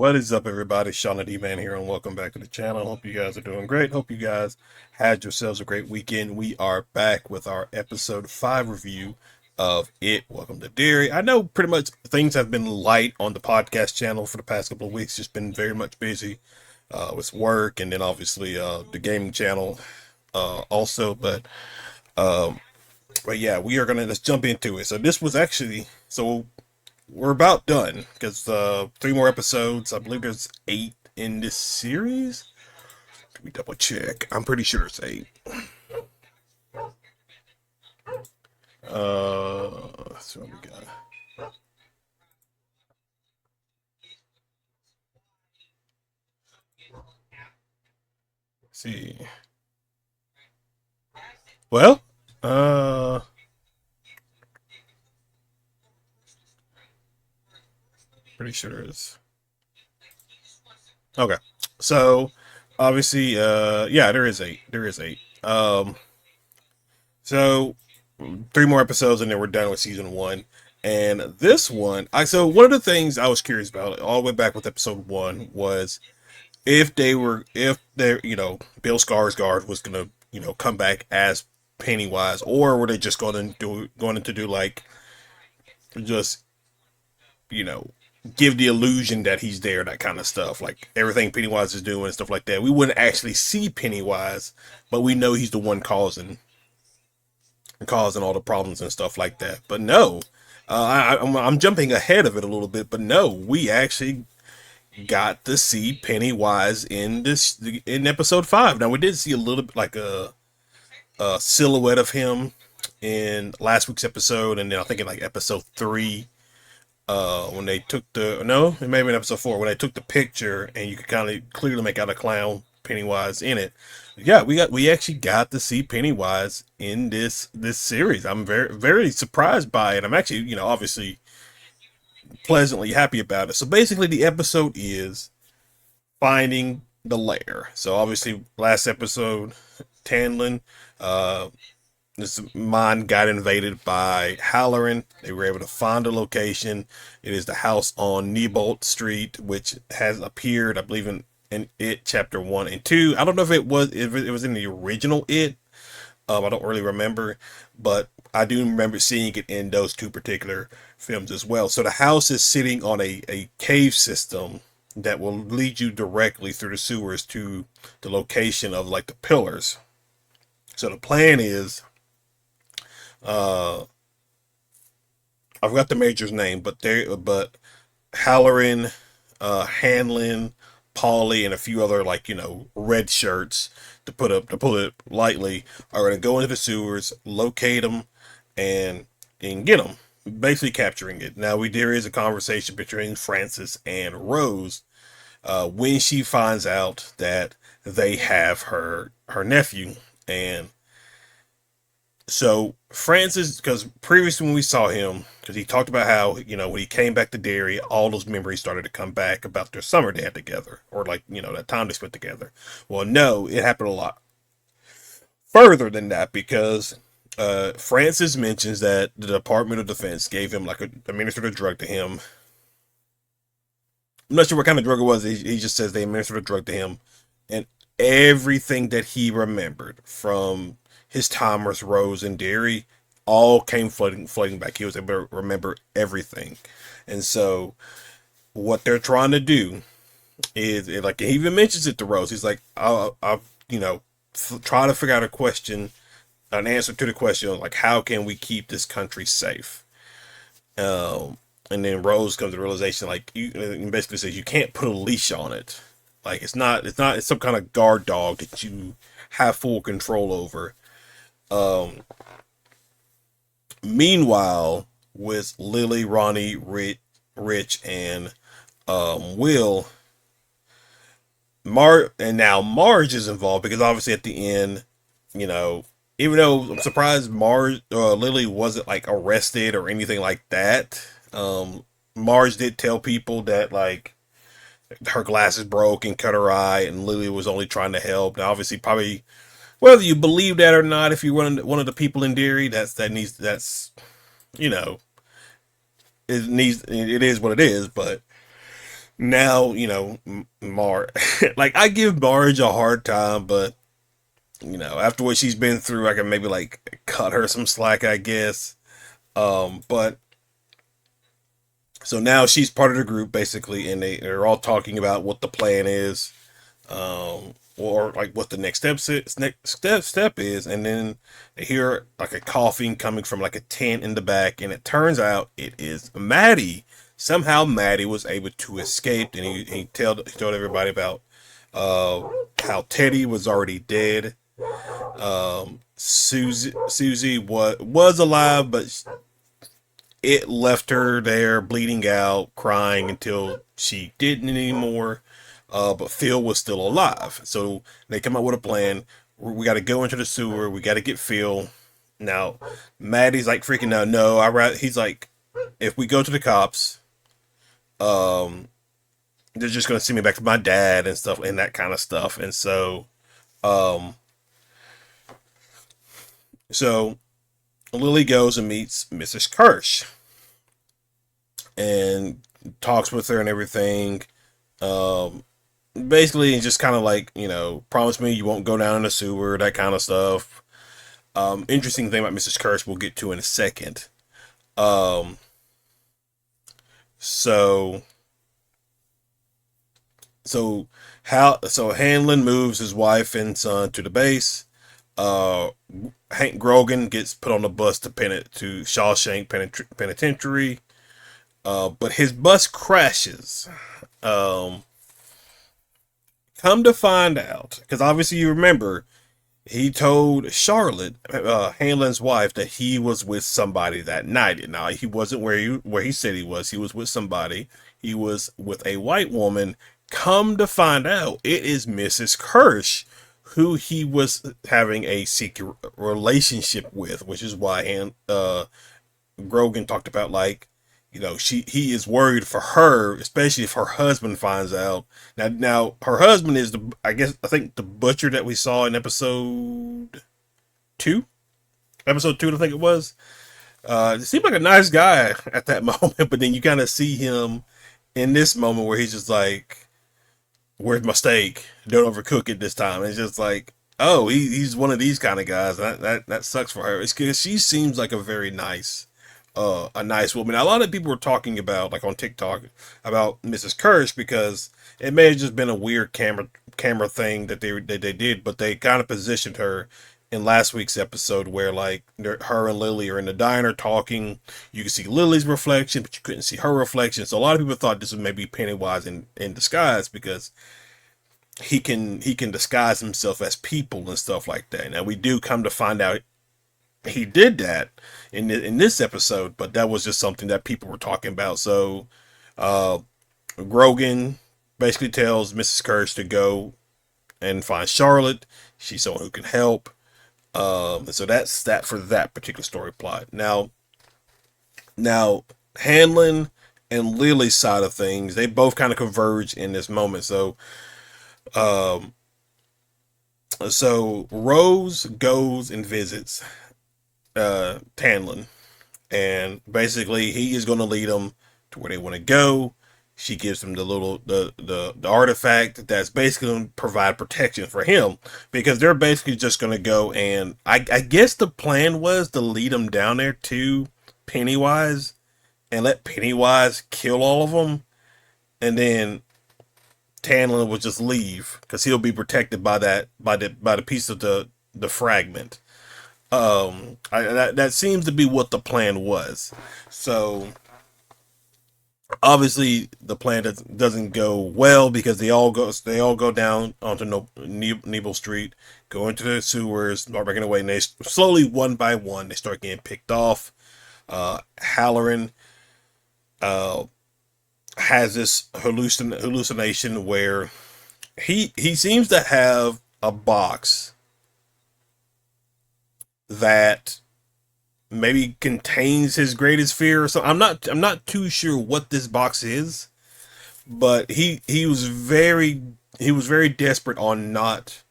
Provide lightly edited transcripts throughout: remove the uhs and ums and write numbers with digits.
What is up, everybody? Shauna D Man here, and welcome back to the channel. Hope you guys are doing great. Hope you guys had yourselves a great weekend. We are back with our episode 5 review of It. Welcome to Derry. I know pretty much things have been light on the podcast channel for the past couple of weeks. Just been very much busy with work, and then obviously the gaming channel also. Um, but yeah, we are gonna let's jump into it. So this was actually we're about done because 3 more episodes. I believe there's 8 in this series. Let me double check. I'm pretty sure it's 8. So what we got. Let's see. Well, uh, pretty sure there's. Okay, so obviously, yeah, there is 8. There is 8. So 3 more episodes and then we're done with season 1. And this one, so one of the things I was curious about all the way back with episode 1 was if they're, Bill Skarsgård was gonna, come back as Pennywise, or were they just going to do like just, you know, give the illusion that he's there, that kind of stuff, like everything Pennywise is doing and stuff like that. We wouldn't actually see Pennywise, but we know he's the one causing all the problems and stuff like that. But no, I'm jumping ahead of it a little bit, but no, we actually got to see Pennywise in episode 5. Now we did see a little bit like a silhouette of him in last week's episode, and then I think in like episode 3, when they took the no, it may have been episode 4 when they took the picture, and you could kind of clearly make out a clown Pennywise in it. Yeah, we actually got to see Pennywise in this series. I'm very surprised by it. I'm actually, obviously pleasantly happy about it. So basically, the episode is finding the lair. So obviously, last episode, Tanlin, uh, this mine got invaded by Halloran. They were able to find a location. It is the house on Nebolt Street, which has appeared, I believe, in It Chapter 1 and 2. I don't know if it was in the original It. I don't really remember, but I do remember seeing it in those 2 particular films as well. So the house is sitting on a cave system that will lead you directly through the sewers to the location of like the pillars. So the plan is, uh, I forgot the major's name, but Halloran, Hanlon, Paulie, and a few other, like, red shirts, to put it lightly, are going to go into the sewers, locate them, and get them, basically capturing it. Now there is a conversation between Frances and Rose, when she finds out that they have her nephew. And so Francis, because previously when we saw him, because he talked about how, when he came back to Derry, all those memories started to come back about their summer they had together, or like, that time they spent together. Well, no, it happened a lot further than that, because Francis mentions that the Department of Defense gave him like administered a drug to him. I'm not sure what kind of drug it was. He just says they administered a drug to him, and everything that he remembered from his time with Rose and Derry all came flooding back. He was able to remember everything. And so what they're trying to do is, like, he even mentions it to Rose. He's like, I'll try to figure out an answer to the question, like, how can we keep this country safe? And then Rose comes to the realization, like, and basically says you can't put a leash on it. Like, it's some kind of guard dog that you have full control over. Um, Meanwhile, with Lily, Ronnie, Rich, and Will, and now Marge is involved, because obviously at the end, you know, even though I'm surprised Lily wasn't like arrested or anything like that. Marge did tell people that, like, her glasses broke and cut her eye, and Lily was only trying to help. Now, obviously, probably whether you believe that or not, if you're one of the people in Derry, you know, it is what it is. But Now, Mar, like I give Marge a hard time, but after what she's been through, I can maybe like cut her some slack, I guess. But so now she's part of the group basically, and they're all talking about what the plan is, or like what the next step is, and then they hear like a coughing coming from like a tent in the back, and it turns out it is Maddie. Somehow Maddie was able to escape, and he told everybody about how Teddy was already dead. Susie was alive, but it left her there bleeding out, crying until she didn't anymore. But Phil was still alive. So they come up with a plan. We got to go into the sewer. We got to get Phil. Now, Maddie's like freaking out. No, he's like, if we go to the cops, um, they're just gonna send me back to my dad and stuff and that kind of stuff. And um, so Lily goes and meets Mrs. Kirsch and talks with her and everything. Um, Basically, just kind of like, promise me you won't go down in the sewer, that kind of stuff. Interesting thing about Mrs. Kirsch we'll get to in a second. Um, so so Hanlon moves his wife and son to the base. Uh, Hank Grogan gets put on the bus to Shawshank Penitentiary. But his bus crashes. Um, Come to find out, because obviously you remember he told Charlotte, Hanlon's wife, that he was with somebody that night. Now he wasn't where he said he was. He was with somebody. He was with a white woman. Come to find out, it is Mrs. Kirsch, who he was having a secret relationship with, which is why Grogan talked about, like, he is worried for her, especially if her husband finds out. Now her husband is I think the butcher that we saw in two, episode two, I think it was. It seemed like a nice guy at that moment, but then you kind of see him in this moment where he's just like, "Where's my steak? Don't overcook it this time." And it's just like, oh, he's one of these kind of guys. That sucks for her. It's because she seems like a nice woman. Now, a lot of people were talking about, like on TikTok, about Mrs. Kirsch because it may have just been a weird camera thing that they did, but they kind of positioned her in last week's episode where like her and Lily are in the diner talking. You can see Lily's reflection, but you couldn't see her reflection. So a lot of people thought this was maybe Pennywise in disguise because he can disguise himself as people and stuff like that. Now we do come to find out he did that in this episode, but that was just something that people were talking about. So uh, Grogan basically tells Mrs. Kirsch to go and find Charlotte. She's someone who can help. So that's that for that particular story plot. Now Hanlon and Lily's side of things, they both kind of converge in this moment. Um, so Rose goes and visits Hanlon, and basically he is going to lead them to where they want to go. She gives him the artifact that's basically going to provide protection for him because they're basically just going to go, and I guess the plan was to lead them down there to Pennywise and let Pennywise kill all of them, and then Hanlon will just leave because he'll be protected by the piece of the fragment. That seems to be what the plan was. So obviously the plan doesn't go well because they all go down onto Nebel Street, go into the sewers, start breaking away, and they slowly one by one they start getting picked off. Halloran uh, has this hallucination where he seems to have a box that maybe contains his greatest fear or something. I'm not too sure what this box is, but he was very desperate on not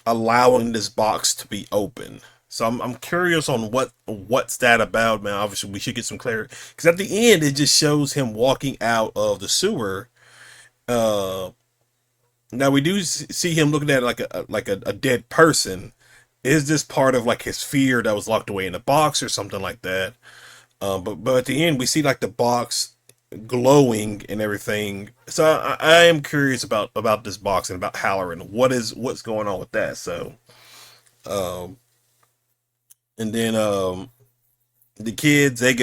allowing this box to be open. So I'm curious on what's that about, man. Obviously, we should get some clarity because at the end it just shows him walking out of the sewer. Uh, Now we do see him looking at a dead person. Is this part of like his fear that was locked away in a box or something like that? But at the end we see like the box glowing and everything. So I am curious about this box and about Halloran. What's going on with that? So um, and then the kids they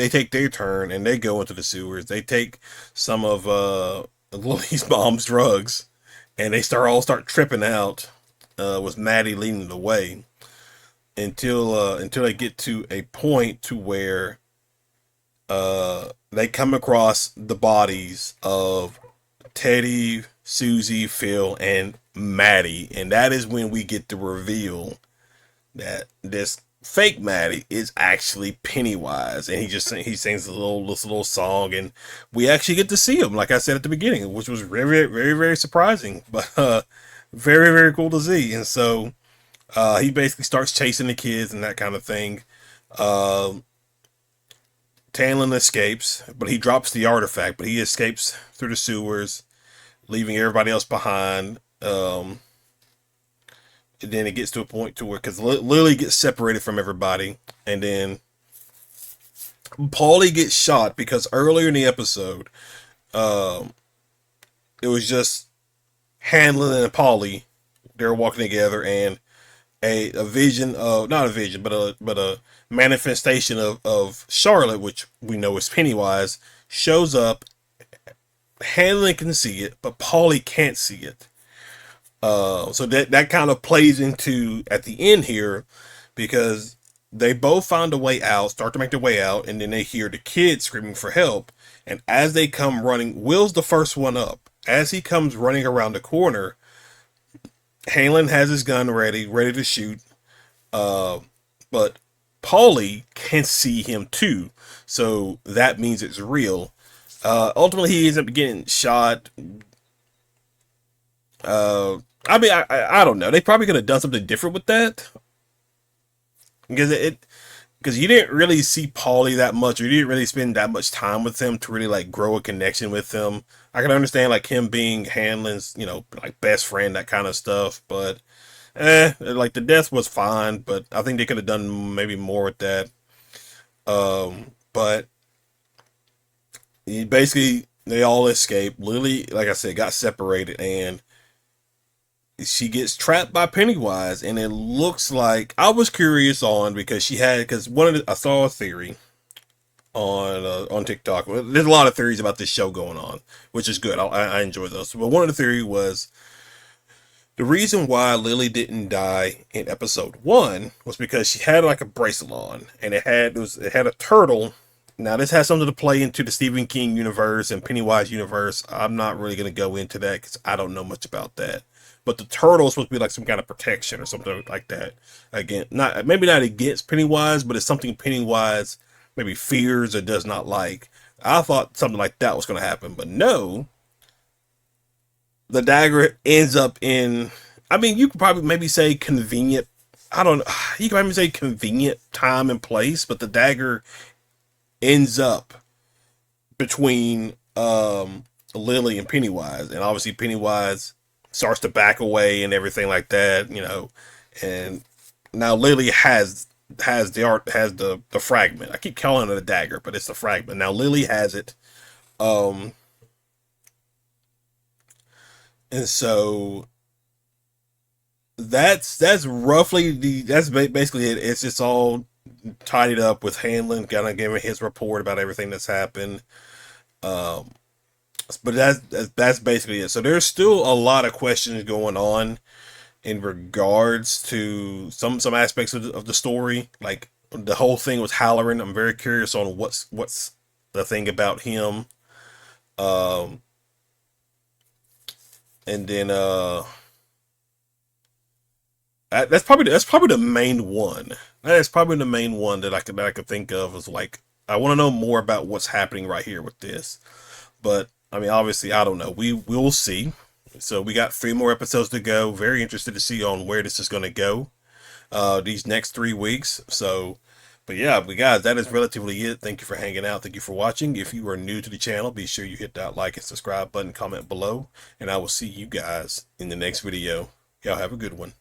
take their turn and they go into the sewers. They take some of Lily's mom's drugs and they start tripping out with Maddie leading the way until they get to a point to where they come across the bodies of Teddy, Susie, Phil, and Maddie, and that is when we get the reveal that this fake Maddie is actually Pennywise, and he sings this little song, and we actually get to see him, like I said at the beginning, which was very very very surprising, but very very cool to see. And so he basically starts chasing the kids and that kind of thing. Uh, Tanlin escapes, but he drops the artifact, but he escapes through the sewers, leaving everybody else behind. And then it gets to a point to where, because Lily gets separated from everybody, and then Paulie gets shot because earlier in the episode, um, it was just Hanlon and Paulie. They were walking together, and a vision of, not a vision, but a manifestation of Charlotte, which we know is Pennywise, shows up. Hanlon can see it, but Paulie can't see it. So that kind of plays into at the end here, because they both find a way out, start to make their way out, and then they hear the kids screaming for help. And as they come running, Will's the first one up. As he comes running around the corner, Hanlon has his gun ready to shoot. Uh, but Paulie can see him too, so that means it's real. Ultimately, he ends up getting shot. Uh, I mean, I don't know. They probably could have done something different with that because because you didn't really see Paulie that much, or you didn't really spend that much time with him to really like grow a connection with him. I can understand like him being Hanlon's, like best friend, that kind of stuff. But like the death was fine, but I think they could have done maybe more with that. But basically they all escaped. Lily, like I said, got separated, and she gets trapped by Pennywise, and it looks like, I was curious on, because I saw a theory on TikTok. There's a lot of theories about this show going on, which is good. I enjoy those. But one of the theory was the reason why Lily didn't die in episode one was because she had like a bracelet on, and it had a turtle. Now this has something to play into the Stephen King universe and Pennywise universe. I'm not really gonna go into that because I don't know much about that. But the turtle is supposed to be like some kind of protection or something like that. Again, not against Pennywise, but it's something Pennywise maybe fears or does not like. I thought something like that was going to happen, but no. The dagger ends up in. I mean, you could probably maybe say convenient. I don't know. You could maybe say convenient time and place, but the dagger ends up between Lily and Pennywise, and obviously Pennywise starts to back away and everything like that. And now Lily has the fragment. I keep calling it a dagger, but it's the fragment. Now Lily has it, um, and so that's roughly that's basically it. It's just all tidied up with Hanlon kind of giving his report about everything that's happened. Um, but that's basically it. So there's still a lot of questions going on in regards to some aspects of the story. Like the whole thing with Halloran, I'm very curious on what's the thing about him. Um, and then that's probably the main one. That's probably the main one that I could think of, is like I want to know more about what's happening right here with this. But I mean, obviously, I don't know. We will see. So we got 3 more episodes to go. Very interested to see on where this is going to go. these next 3 weeks. So, but yeah, but guys, that is relatively it. Thank you for hanging out. Thank you for watching. If you are new to the channel, be sure you hit that like and subscribe button, comment below, and I will see you guys in the next video. Y'all have a good one.